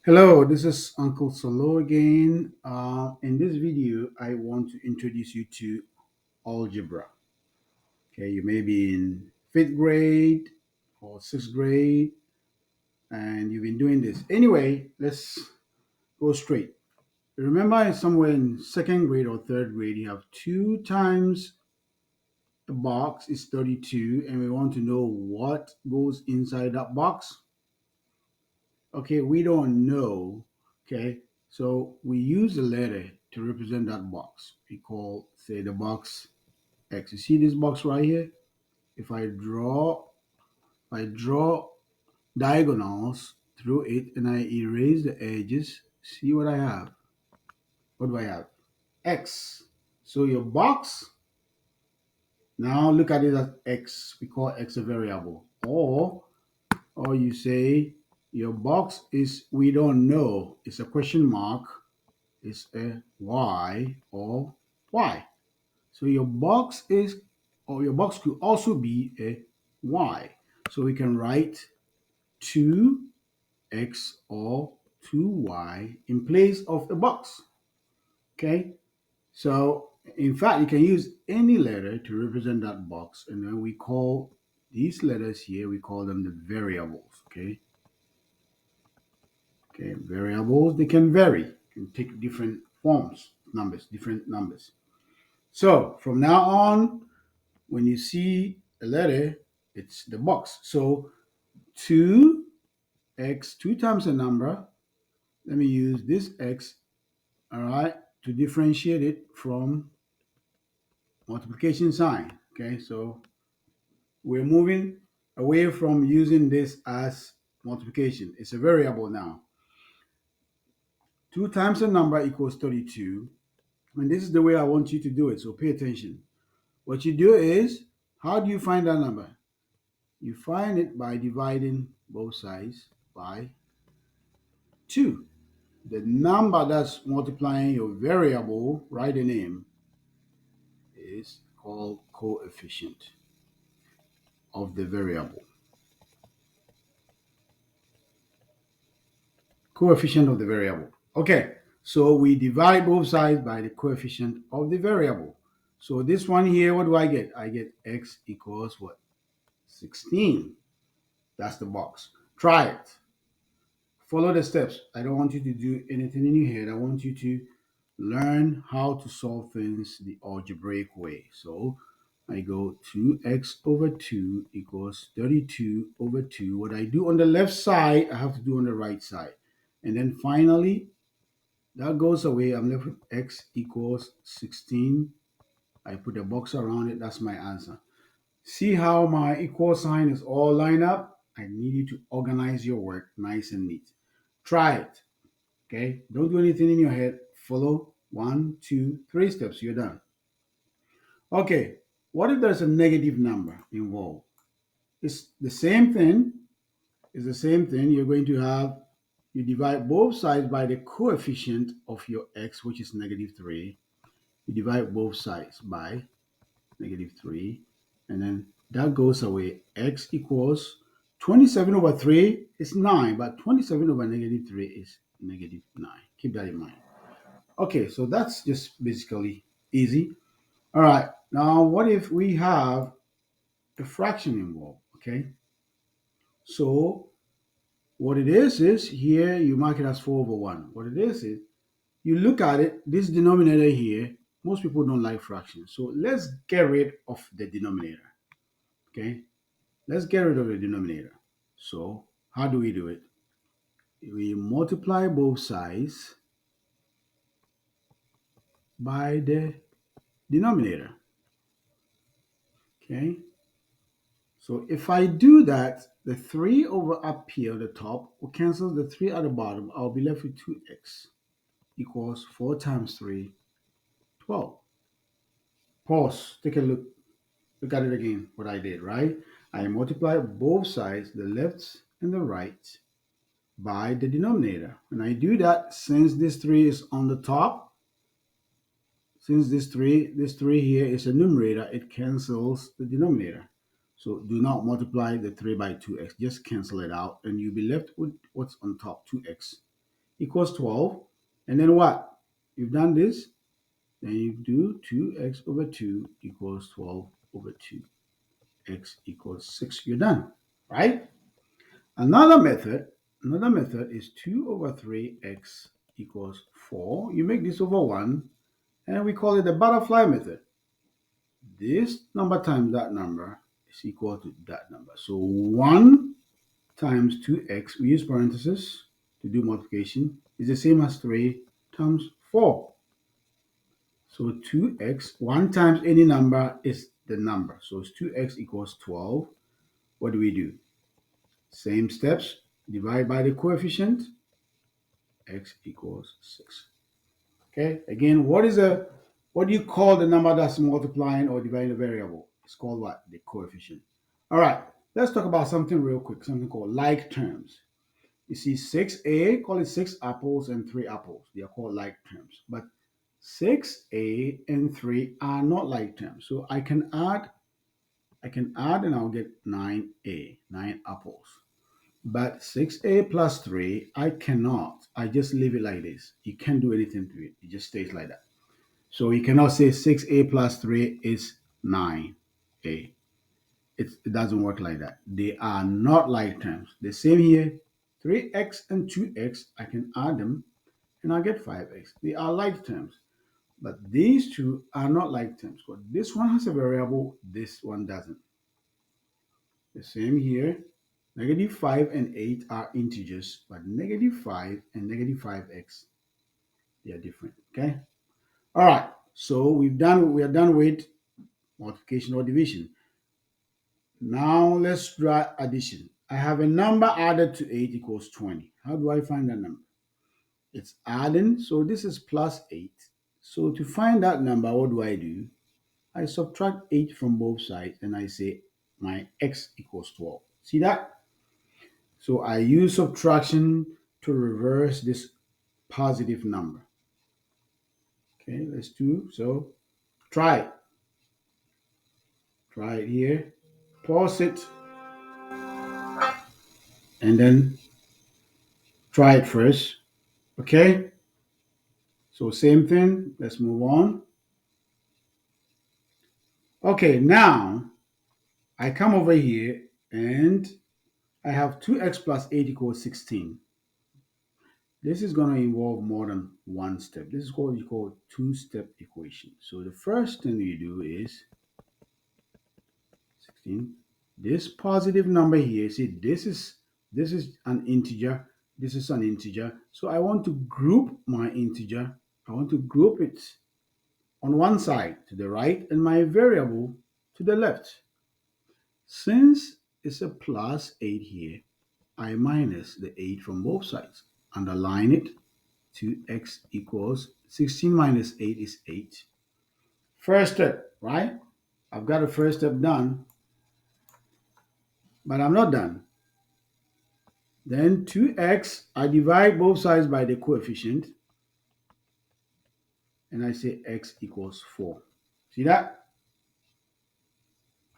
Hello, this is Uncle Solo again. In this video, I want to introduce you to algebra. Okay, you may be in fifth grade or sixth grade, and you've been doing this. Anyway, let's go straight. Remember, somewhere in second grade or third grade, you have 2 times the box is 32, and we want to know what goes inside that box. Okay, we don't know. Okay, so we use a letter to represent that box. We call, say, the box X. You see this box right here? If I draw diagonals through it and I erase the edges, see what I have? What do I have? X. So your box, now look at it as X. We call X a variable. Or you say your box is, we don't know. It's a question mark. Is a y or y. So your box is, or your box could also be a y. So we can write 2x or 2y in place of the box. Okay. So in fact, you can use any letter to represent that box. And then we call these letters here, we call them the variables. Okay. Okay. Variables, they can vary, can take different forms, numbers, different numbers. So from now on, when you see a letter, it's the box. So 2x, 2 times a number. Let me use this x, all right, to differentiate it from multiplication sign. Okay, so we're moving away from using this as multiplication. It's a variable now. 2 times a number equals 32. And this is the way I want you to do it. So pay attention. What you do is, how do you find that number? You find it by dividing both sides by 2. The number that's multiplying your variable, write the name, is called coefficient of the variable. Coefficient of the variable. Okay, so we divide both sides by the coefficient of the variable. So this one here, what do I get? I get x equals what? 16. That's the box. Try it. Follow the steps. I don't want you to do anything in your head. I want you to learn how to solve things the algebraic way. So I go 2x over 2 equals 32 over 2. What I do on the left side, I have to do on the right side. And then finally, that goes away. I'm left with x equals 16. I put a box around it. That's my answer. See how my equal sign is all lined up? I need you to organize your work nice and neat. Try it. Okay, don't do anything in your head. Follow 1, 2, 3 steps. You're done. Okay, what if there's a negative number involved? It's the same thing. It's the same thing. You're going to have, you divide both sides by the coefficient of your x, which is -3. You divide both sides by -3, and then that goes away. X equals 27 over 3 is 9, but 27 over -3 is -9. Keep that in mind. Okay, so that's just basically easy. All right, now what if we have a fraction involved? Okay, so what it is here, you mark it as 4 over 1. What it is you look at it, this denominator here, most people don't like fractions. So let's get rid of the denominator. Okay, let's get rid of the denominator. So how do we do it? We multiply both sides by the denominator. Okay, so if I do that, the 3 over up here on the top will cancel the 3 at the bottom. I'll be left with 2x equals 4 times 3, 12. Pause. Take a look. Look at it again, what I did, right? I multiply both sides, the left and the right, by the denominator. When I do that, since this 3 is on the top, since this 3 here is a numerator, it cancels the denominator. So do not multiply the 3 by 2x. Just cancel it out and you'll be left with what's on top, 2x. equals 12. And then what? You've done this, then you do 2x over 2 equals 12 over 2. X equals 6. You're done, right? Another method, another method is 2 over 3x equals 4. You make this over 1, and we call it the butterfly method. This number times that number is equal to that number. So 1 times 2x, we use parentheses to do multiplication, is the same as 3 times 4. So 2x, 1 times any number is the number. So it's 2x equals 12. What do we do? Same steps, divide by the coefficient, x equals 6. Okay, again, what do you call the number that's multiplying or dividing a variable? It's called what? The coefficient. All right, let's talk about something real quick, something called like terms. You see 6a, call it 6 apples and 3 apples. They are called like terms. But 6a and 3 are not like terms. So I can add and I'll get 9a, 9 apples. But 6a plus 3, I cannot. I just leave it like this. You can't do anything to it. It just stays like that. So you cannot say 6a plus 3 is 9a. It doesn't work like that. They are not like terms. The same here, 3x and 2x, I can add them and I get 5x. They are like terms. But these two are not like terms. But this one has a variable, this one doesn't. The same here. Negative 5 and 8 are integers, but negative 5 and negative 5x, they are different. Okay? All right. So we are done with multiplication or division. Now let's try addition. I have a number added to 8 equals 20. How do I find that number? It's adding, so this is plus 8. So to find that number, what do? I subtract 8 from both sides and I say my x equals 12. See that? So I use subtraction to reverse this positive number. Okay, let's do so. Try it. Try it here. Pause it and then try it first. Okay, so same thing. Let's move on. Okay, now I come over here and I have 2x plus 8 equals 16. This is going to involve more than one step. This is what we call two-step equation. So the first thing you do is 16. This positive number here, see this is an integer, this is an integer. So I want to group my integer. I want to group it on one side to the right and my variable to the left. Since it's a plus 8 here, I minus the 8 from both sides. Underline it. 2x equals 16 minus 8 is 8. First step, right? I've got the first step done, but I'm not done. Then 2x, I divide both sides by the coefficient, and I say x equals 4. See that?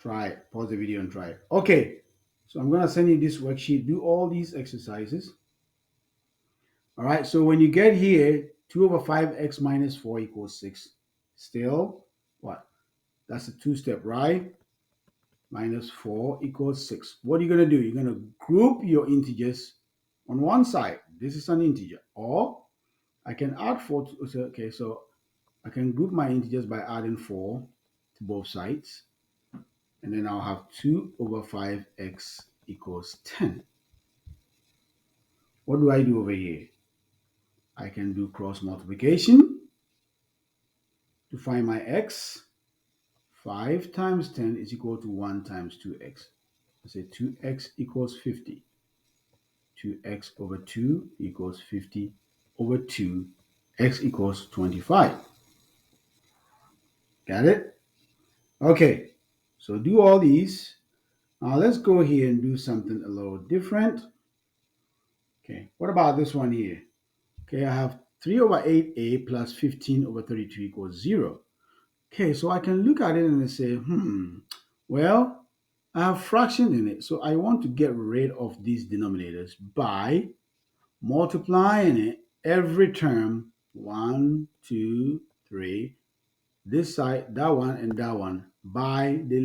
Try it. Pause the video and try it. Okay, so I'm going to send you this worksheet. Do all these exercises. All right, so when you get here, 2 over 5x minus 4 equals 6. Still, what? That's a two-step, right? Minus 4 equals 6. What are you going to do? You're going to group your integers on one side. This is an integer. Or I can add 4 to, okay, so I can group my integers by adding 4 to both sides. And then I'll have 2 over 5x equals 10. What do I do over here? I can do cross multiplication to find my x. 5 times 10 is equal to 1 times 2x. I say 2x equals 50. 2x over 2 equals 50 over 2. X equals 25. Got it? Okay, so do all these. Now let's go here and do something a little different. Okay, what about this one here? Okay, I have 3 over 8a plus 15 over 32 equals 0. Okay, so I can look at it and say, well, I have fraction in it, so I want to get rid of these denominators by multiplying it every term, one, two, three, this side, that one, and that one, by the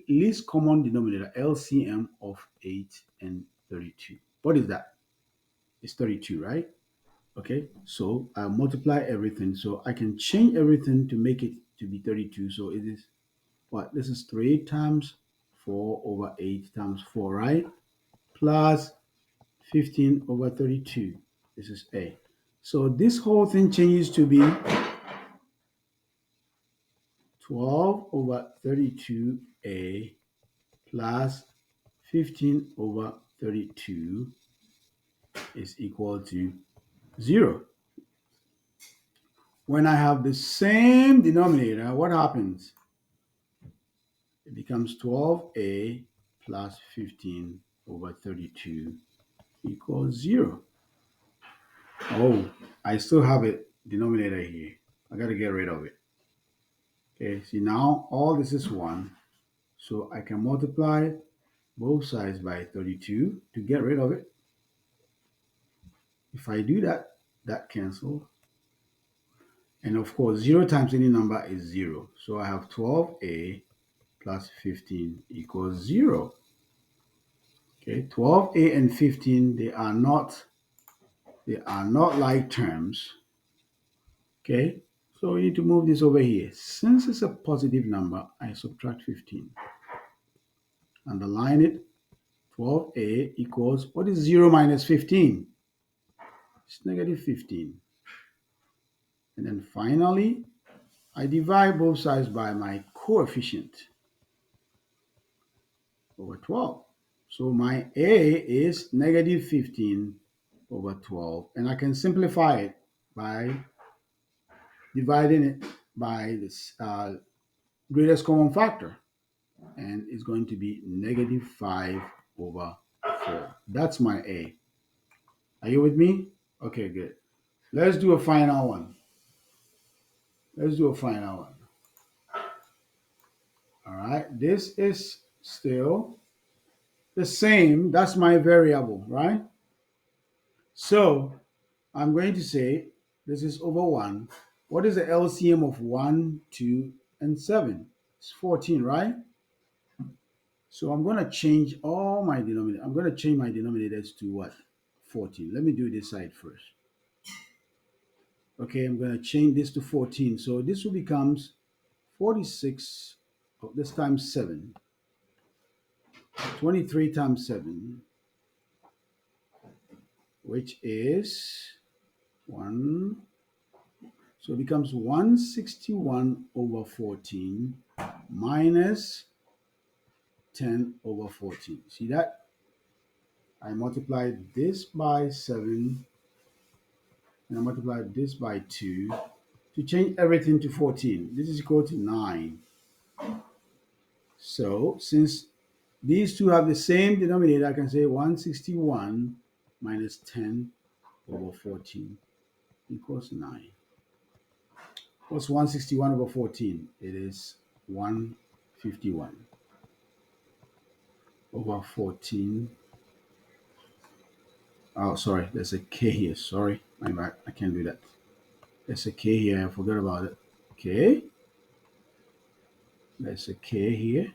least common denominator, LCM of 8 and 32. What is that? It's 32, right? Okay, so I multiply everything. So I can change everything to make it to be 32. So it is what? This is 3 times 4 over 8 times 4, right? Plus 15 over 32. This is A. So this whole thing changes to be 12 over 32A plus 15 over 32 is equal to 0. When I have the same denominator, what happens? It becomes 12A plus 15 over 32 equals 0. Oh, I still have a denominator here. I got to get rid of it. Okay, see now all this is 1. So I can multiply both sides by 32 to get rid of it. If I do that, that cancels. And of course, 0 times any number is 0. So I have 12A plus 15 equals 0. Okay, 12A and 15, they are not like terms. Okay, so we need to move this over here. Since it's a positive number, I subtract 15. Underline it. 12A equals, what is 0 minus 15? It's negative 15. And then finally, I divide both sides by my coefficient over 12. So my A is negative 15 over 12. And I can simplify it by dividing it by this greatest common factor. And it's going to be negative 5 over 4. That's my A. Are you with me? Okay, good. Let's do a final one. Let's do a final one. All right. This is still the same. That's my variable, right? So I'm going to say this is over 1. What is the LCM of 1, 2, and 7? It's 14, right? So I'm going to change all my denominators. I'm going to change my denominators to what? 14. Let me do this side first. Okay, I'm going to change this to 14. So this will becomes 46, oh, this times 7. 23 times 7, which is 1. So it becomes 161 over 14 minus 10 over 14. See that? I multiplied this by 7 and I multiplied this by 2 to change everything to 14. This is equal to 9. So since these two have the same denominator, I can say 161 minus 10 over 14 equals 9. What's 161 over 14? It is 151 over 14. Oh, sorry, there's a K here. Sorry, my bad. I can't do that. There's a K here. I forgot about it. Okay. There's a K here.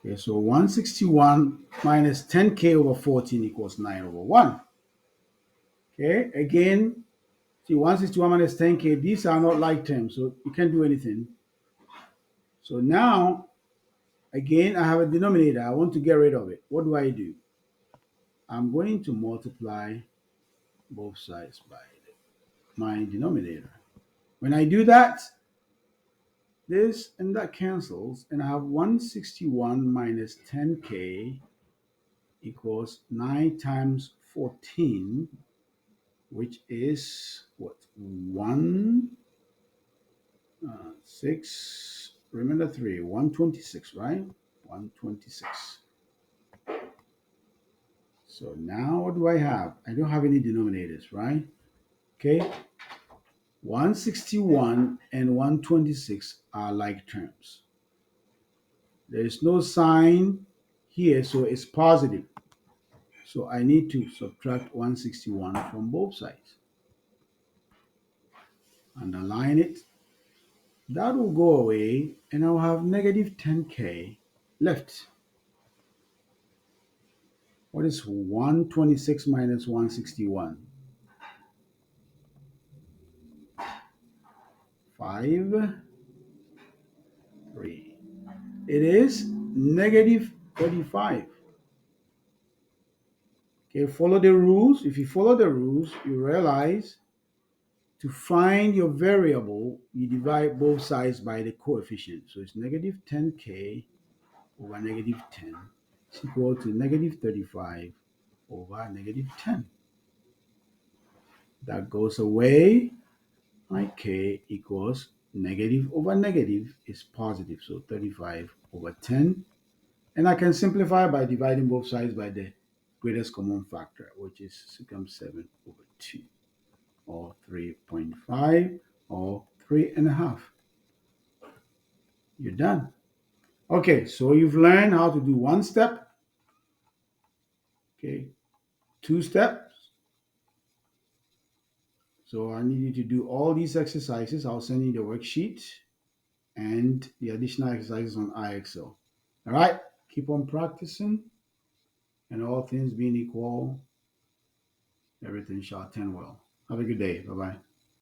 Okay, so 161 minus 10K over 14 equals 9 over 1. Okay, again, see 161 minus 10K, these are not like terms, so you can't do anything. So now, again, I have a denominator. I want to get rid of it. What do? I'm going to multiply both sides by my denominator. When I do that, this and that cancels, and I have 161 minus 10K equals 9 times 14, which is what? 1, 6, remember 3, 126, right? 126. So now what do I have? I don't have any denominators, right? Okay. 161 and 126 are like terms. There is no sign here, so it's positive. So I need to subtract 161 from both sides. underline it. That will go away, and I'll have negative 10k left. What is 126 minus 161? 5, 3. It is negative 35. Okay, follow the rules. If you follow the rules, you realize to find your variable, you divide both sides by the coefficient. So it's negative 10k over negative 10 is equal to negative 35 over negative 10. That goes away. My k equals negative over negative is positive. So 35 over 10. And I can simplify by dividing both sides by the greatest common factor, which is secant 7 over 2, or 3.5, or 3.5. You're done. Okay, so you've learned how to do one step, okay, two steps. So I need you to do all these exercises. I'll send you the worksheet and the additional exercises on IXL. All right, keep on practicing, and all things being equal, everything shall turn well. Have a good day. Bye bye.